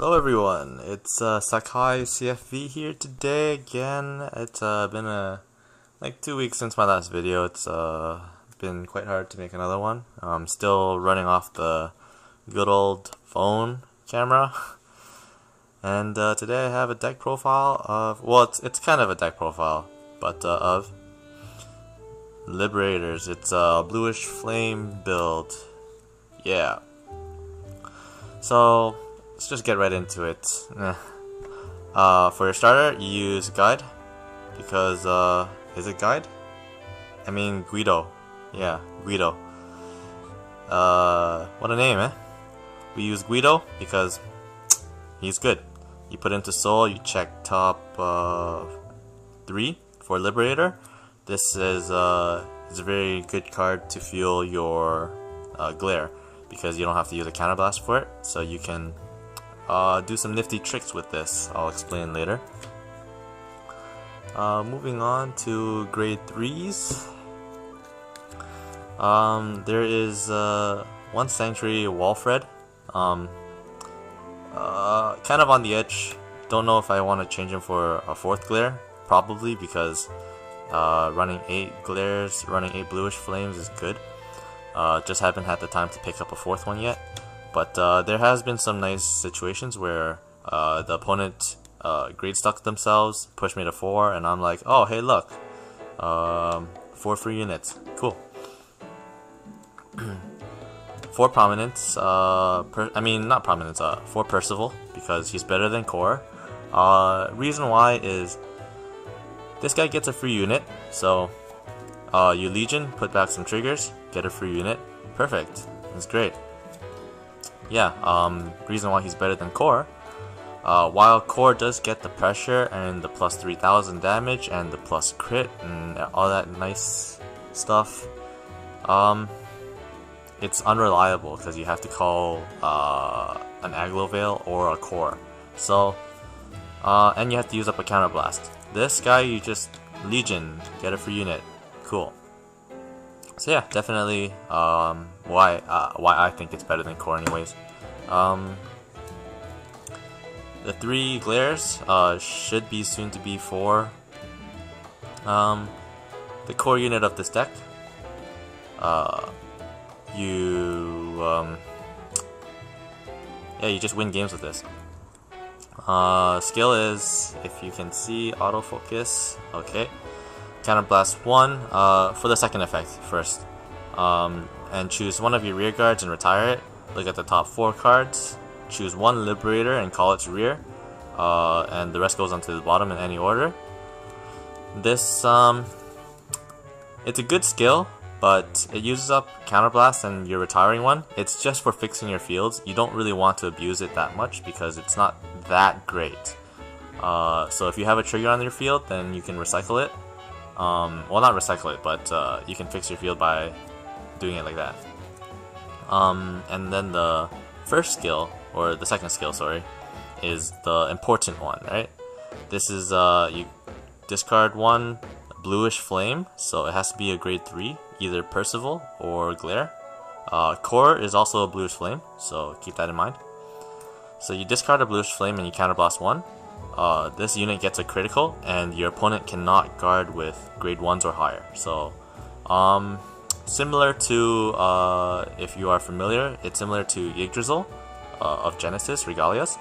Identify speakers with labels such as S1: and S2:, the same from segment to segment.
S1: Hello everyone, it's SakaeCFV here today again. It's been like 2 weeks since my last video. It's been quite hard to make another one. I'm still running off the good old phone camera. And today I have a deck profile of, well, it's kind of a deck profile, but of Liberators. It's a Bluish Flame build. Yeah. So let's just get right into it. For your starter, you use Guide because is it Guide? I mean Guido. Yeah, Guido. What a name, eh? We use Guido because he's good. You put into Soul, you check top 3 for Liberator. This is a very good card to fuel your Glare because you don't have to use a Counterblast for it, so you can do some nifty tricks with this. I'll explain later. Moving on to grade 3s. There is one Sanctuary Walfred. Kind of on the edge. Don't know if I want to change him for a 4th Glare. Probably because running 8 Glares, running 8 Bluish Flames is good. Just haven't had the time to pick up a 4th one yet. But there has been some nice situations where the opponent grade stuck themselves, pushed me to 4, and I'm like, oh hey look, 4 free units, cool. 4 Prominence, not Prominence, 4 Percival, because he's better than Core. Reason why is this guy gets a free unit, so you Legion, put back some triggers, get a free unit, perfect, that's great. Yeah, reason why he's better than Core, while Core does get the pressure and the plus 3000 damage and the plus crit and all that nice stuff, it's unreliable because you have to call an Aglovale or a Core. So, and you have to use up a Counterblast. This guy, you just Legion, get a free unit, cool. So yeah, definitely why I think it's better than Core anyways. The 3 Glares should be soon to be 4. The core unit of this deck, you just win games with this. Skill is, if you can see, autofocus. Okay. Counterblast 1 for the second effect first, and choose one of your rear guards and retire it. Look at the top 4 cards, choose 1 Liberator and call its rear, and the rest goes onto the bottom in any order. This it's a good skill, but it uses up Counterblast and you're retiring one. It's just for fixing your fields. You don't really want to abuse it that much because it's not that great. So if you have a trigger on your field, then you can recycle it. Well, not recycle it, but you can fix your field by doing it like that. And then the first skill, or the second skill, sorry, is the important one, right? This is, you discard 1 Bluish Flame, so it has to be a grade 3, either Percival or Glare. Core is also a Bluish Flame, so keep that in mind. So you discard a Bluish Flame and you Counterblast 1. This unit gets a critical, and your opponent cannot guard with grade 1s or higher. So, similar to, if you are familiar, it's similar to Yggdrasil of Genesis, Regalias.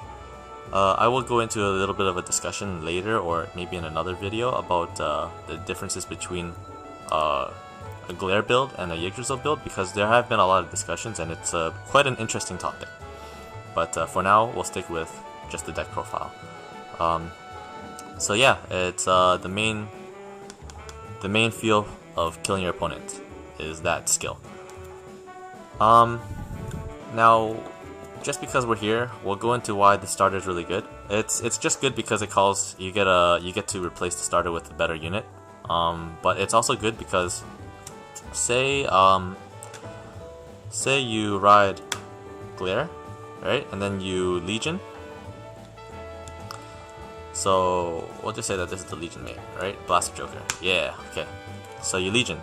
S1: I will go into a little bit of a discussion later, or maybe in another video, about the differences between a Glare build and a Yggdrasil build, because there have been a lot of discussions, and it's quite an interesting topic. But for now, we'll stick with just the deck profile. So yeah, it's the main feel of killing your opponent is that skill. Now, just because we're here, we'll go into why the starter is really good. It's just good because it calls you get to replace the starter with a better unit. But it's also good because say you ride Glare, right, and then you Legion. So we'll just say that this is the Legion mate, right? Blaster Joker. Yeah, okay. So you Legion.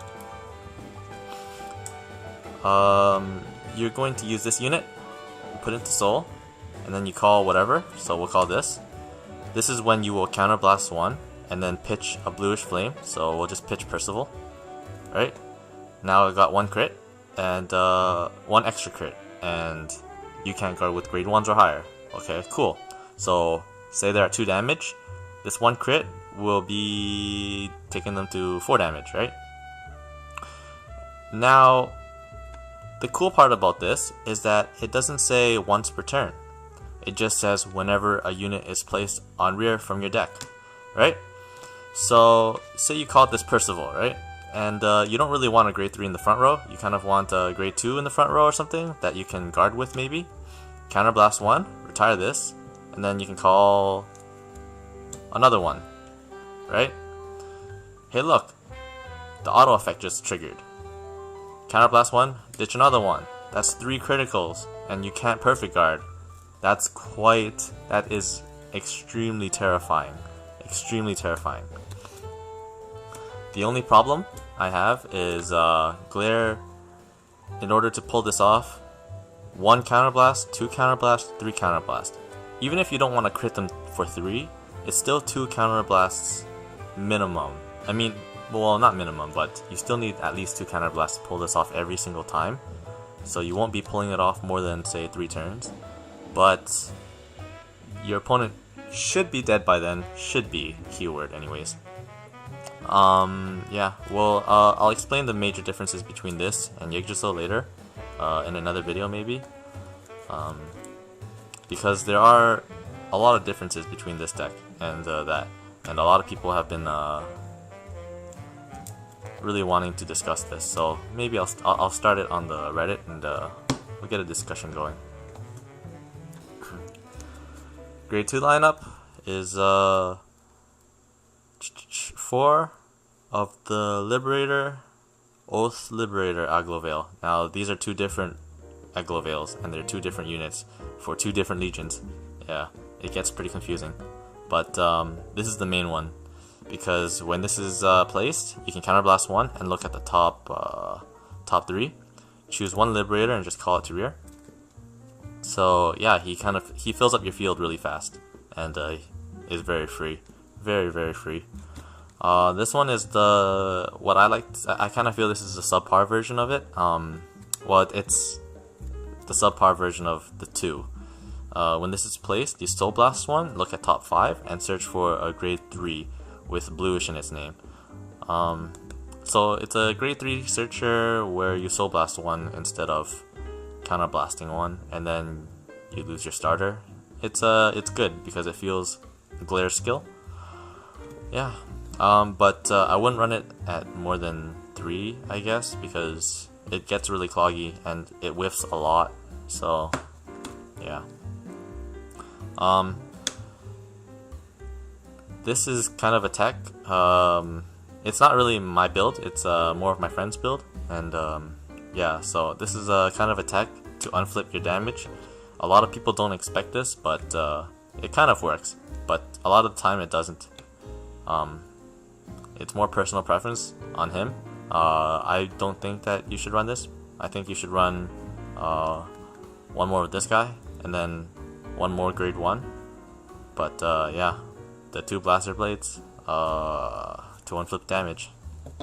S1: You're going to use this unit, put into Soul, and then you call whatever, so we'll call this. This is when you will counterblast 1 and then pitch a Bluish Flame, so we'll just pitch Percival. Right? Now I got 1 crit and 1 extra crit, and you can't guard with grade 1s or higher. Okay, cool. So say they're at 2 damage, this 1 crit will be taking them to 4 damage, right? Now, the cool part about this is that it doesn't say once per turn. It just says whenever a unit is placed on rear from your deck, right? So, say you called this Percival, right? And you don't really want a grade 3 in the front row. You kind of want a grade 2 in the front row or something that you can guard with maybe. Counterblast 1, retire this, and then you can call another one, right? Hey look, the auto effect just triggered. Counterblast 1, ditch another one. That's 3 criticals, and you can't perfect guard. That is extremely terrifying. Extremely terrifying. The only problem I have is Glare. In order to pull this off, 1 counterblast, 2 counterblast, 3 counterblast. Even if you don't want to crit them for 3, it's still 2 counterblasts minimum. I mean, well, not minimum, but you still need at least 2 counterblasts to pull this off every single time. So you won't be pulling it off more than, say, 3 turns. But your opponent should be dead by then. Should be, keyword anyways. Yeah, well, I'll explain the major differences between this and Yggdrasil later, in another video maybe. Because there are a lot of differences between this deck and that. And a lot of people have been really wanting to discuss this, so maybe I'll start it on the Reddit and we'll get a discussion going. Grade 2 lineup is 4 of the Liberator, Oath Liberator Aglovale. Now these are 2 different Aglovales and they're 2 different units for 2 different legions. Yeah, it gets pretty confusing, but this is the main one. Because when this is placed, you can counterblast 1 and look at the top 3. Choose 1 Liberator and just call it to rear. So yeah, he fills up your field really fast and is very free, very free. This one is what I like. I kind of feel this is a subpar version of it. Well, it's the subpar version of the 2. When this is placed, you Soul Blast 1, look at top 5, and search for a grade 3 with Bluish in its name. So it's a grade 3 searcher where you Soul Blast 1 instead of counterblasting 1, and then you lose your starter. It's good because it feels Glare skill. Yeah, but I wouldn't run it at more than 3, I guess, because it gets really cloggy and it whiffs a lot. So yeah. This is kind of a tech. It's not really my build, it's more of my friend's build, and yeah, so this is kind of a tech to unflip your damage. A lot of people don't expect this, but it kind of works, but a lot of the time it doesn't. It's more personal preference on him. I don't think that you should run this. I think you should run 1 more with this guy, and then 1 more grade 1. But yeah, the 2 blaster blades to unflip damage.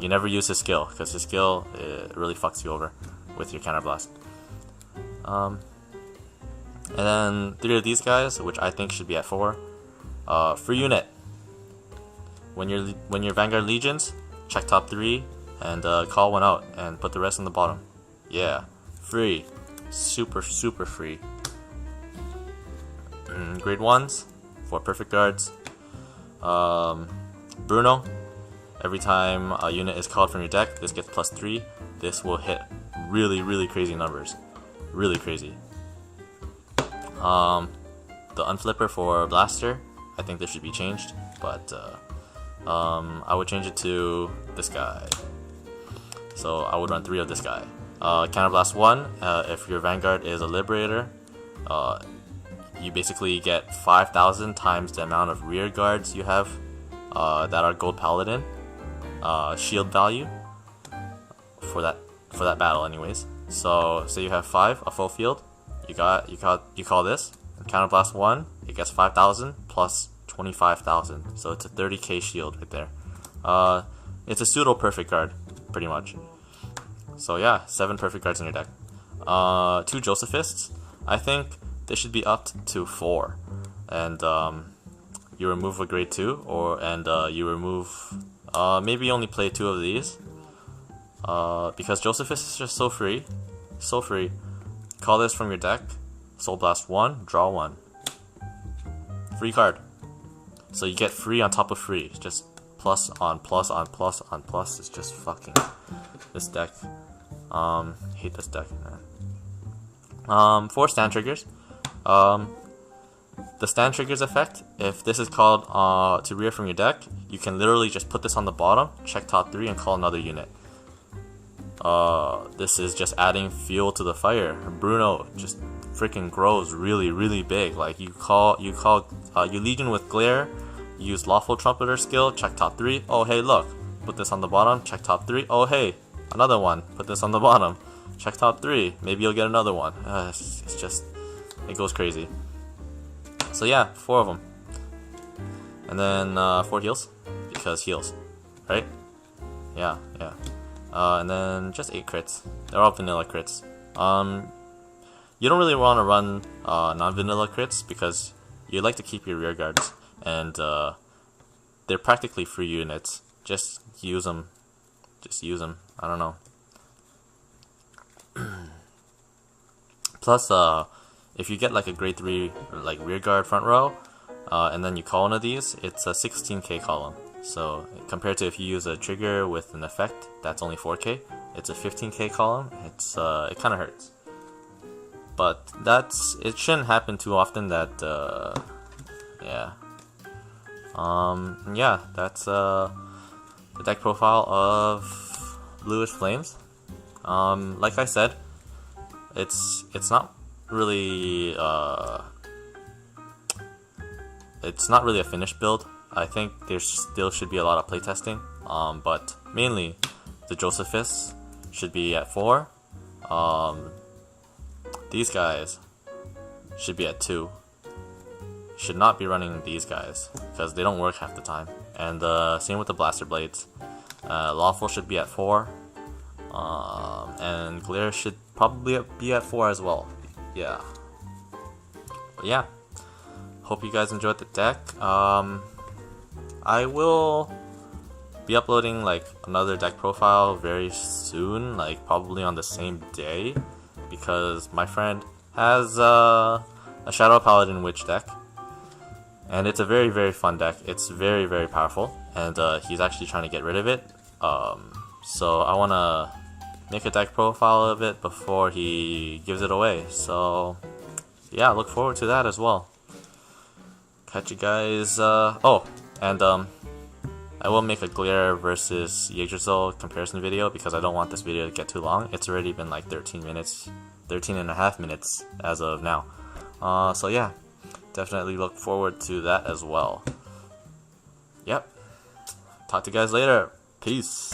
S1: You never use his skill, because his skill really fucks you over with your counterblast. And then 3 of these guys, which I think should be at 4. Free unit. When your Vanguard Legions, check top 3 and call 1 out and put the rest on the bottom. Yeah, free, super free. Grade 1s for perfect guards. Bruno. Every time a unit is called from your deck, this gets +3. This will hit really crazy numbers. Really crazy. The unflipper for Blaster, I think this should be changed, but I would change it to this guy. So I would run 3 of this guy. Counterblast 1, if your Vanguard is a Liberator, you basically get 5,000 times the amount of rear guards you have that are Gold Paladin shield value for that battle anyways. So say you have 5, a full field, you call this, Counterblast 1, it gets 5,000 plus 25,000. So it's a 30k shield right there. It's a pseudo perfect guard, pretty much. So yeah, 7 perfect guards in your deck. 2 Josephists. I think they should be upped to 4. And you remove a grade 2, and you remove maybe only play 2 of these. Because Josephist is just so free. So free. Call this from your deck. Soul Blast 1, draw 1. Free card. So you get free on top of free. Just plus on plus on plus on plus. It's just fucking this deck. Hate this deck, man. 4 stand triggers. The stand triggers effect, if this is called to rear from your deck, you can literally just put this on the bottom, check top 3, and call another unit. This is just adding fuel to the fire. Bruno just freaking grows really, really big. Like you Legion with Glare, you use Lawful Trumpeter skill, check top 3. Oh hey, look, put this on the bottom, check top 3. Oh hey, another one, put this on the bottom, check top 3. Maybe you'll get another one. It's just, it goes crazy. So yeah, 4 of them, and then 4 heals because heals, right? Yeah. And then just 8 crits. They're all vanilla crits. You don't really want to run non-vanilla crits because you like to keep your rear guards, and they're practically free units. Just use them. I don't know. Plus, if you get like a grade 3 like rear guard front row, and then you call one of these, it's a 16k column. So compared to if you use a trigger with an effect that's only 4k, it's a 15k column. It's it kind of hurts, but it shouldn't happen too often. That yeah, that's the deck profile of Bluish Flames. Like I said, it's not really a finished build. I think there still should be a lot of playtesting, but mainly the Josephists should be at 4. These guys should be at 2. Should not be running these guys because they don't work half the time. And same with the Blaster Blades. Lawful should be at 4, and Glare should probably be at 4 as well. Yeah. But yeah, hope you guys enjoyed the deck. I will be uploading like another deck profile very soon, like probably on the same day, because my friend has a Shadow Paladin Witch deck, and it's a very, very fun deck. It's very, very powerful, and he's actually trying to get rid of it. So I want to make a deck profile of it before he gives it away. So yeah, look forward to that as well. Catch you guys. Oh, and I will make a Glare versus Yggdrasil comparison video because I don't want this video to get too long. It's already been like 13 and a half minutes as of now. So yeah, definitely look forward to that as well. Yep. Talk to you guys later. Peace.